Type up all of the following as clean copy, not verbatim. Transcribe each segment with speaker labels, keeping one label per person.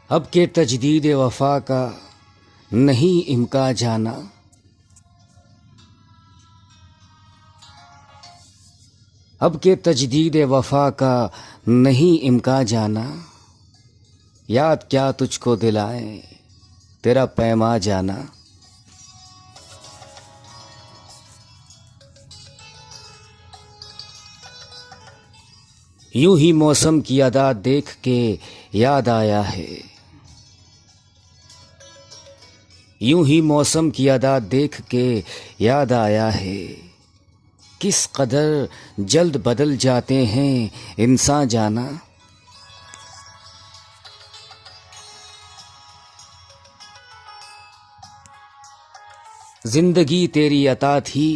Speaker 1: अब के तजदीद वफा का नहीं इम्का जाना। अब के तजदीद वफा का नहीं इम्का जाना। याद क्या तुझको दिलाए तेरा पैमा जाना। यूं ही मौसम की अदा देख के याद आया है। यूं ही मौसम की अदा देख के याद आया है। किस कदर जल्द बदल जाते हैं इंसान जाना। जिंदगी तेरी अता थी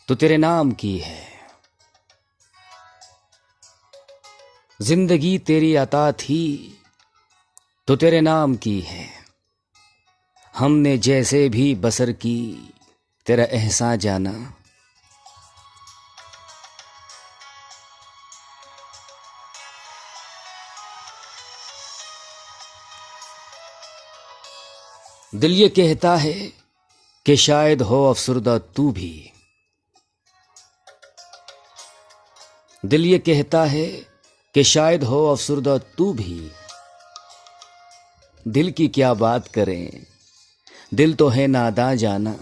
Speaker 1: तो तेरे नाम की है। जिंदगी तेरी अता थी तो तेरे नाम की है। हमने जैसे भी बसर की तेरा एहसान जाना। दिल ये कहता है कि शायद हो अफसुर्दा तू भी। दिल ये कहता है कि शायद हो अफसुर्दा तू भी। दिल की क्या बात करें, दिल तो है नादां जाना।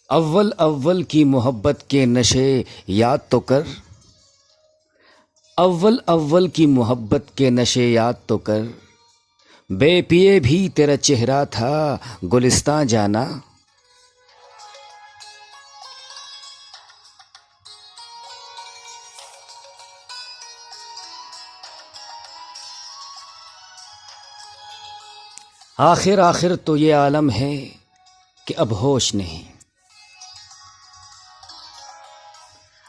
Speaker 1: अव्वल अव्वल की मोहब्बत के नशे याद तो कर। अव्वल अव्वल की मोहब्बत के नशे याद तो कर। बेपिए भी तेरा चेहरा था गुलिस्तां जाना। आखिर आखिर तो ये आलम है कि अब होश नहीं।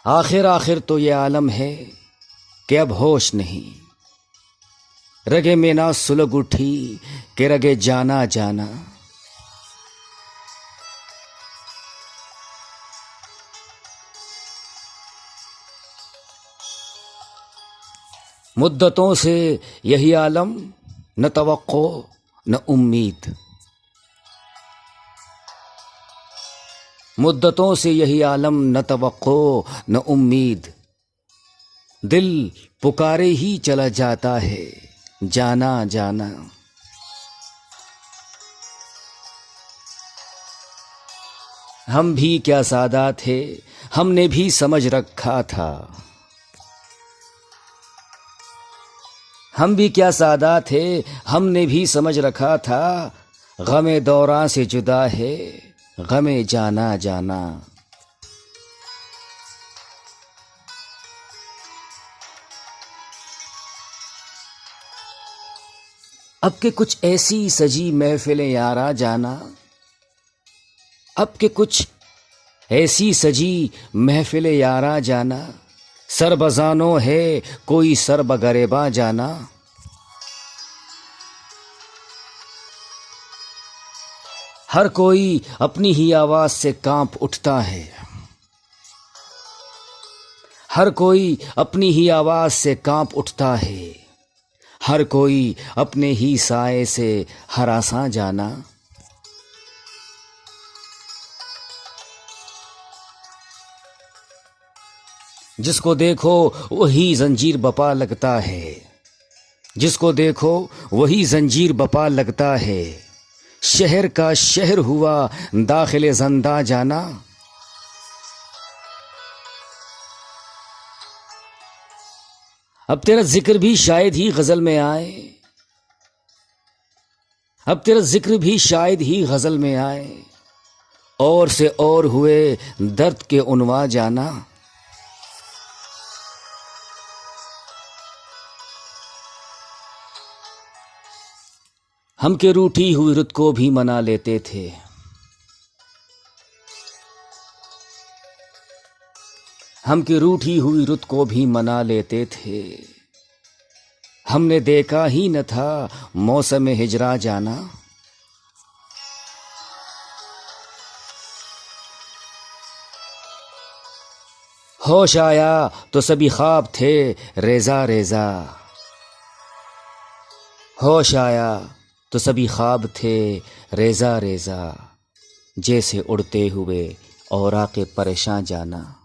Speaker 1: आखिर आखिर तो ये आलम है कि अब होश नहीं। रगे में ना सुलग उठी कि रगे जाना जाना। मुद्दतों से यही आलम न तवक्को न उम्मीद। मुद्दतों से यही आलम न तवक्को न उम्मीद। दिल पुकारे ही चला जाता है जाना जाना। हम भी क्या सादा थे, हमने भी समझ रखा था। हम भी क्या सादा थे, हमने भी समझ रखा था। गमे दौरां से जुदा है गमे जाना जाना। अब के कुछ ऐसी सजी महफिलें यारा जाना। अब के कुछ ऐसी सजी महफिलें यारा जाना। सरबजानो है कोई सरबगरेबा जाना। हर कोई अपनी ही आवाज से कांप उठता है। हर कोई अपनी ही आवाज से कांप उठता है। हर कोई अपने ही साए से हरासा जाना। जिसको देखो वही जंजीर बपा लगता है। जिसको देखो वही जंजीर बपा लगता है। शहर का शहर हुआ दाखिले ज़ंदा जाना। अब तेरा जिक्र भी शायद ही गजल में आए। अब तेरा जिक्र भी शायद ही गजल में आए। और से और हुए दर्द के उनवा जाना। हम के रूठी हुई रुत को भी मना लेते थे। हम के रूठी हुई रुत को भी मना लेते थे। हमने देखा ही न था मौसम हिजरा जाना। होश आया तो सभी ख्वाब थे रेजा रेजा। होश आया तो सभी ख्वाब थे रेजा रेजा। जैसे उड़ते हुए औरा के परेशान जाना।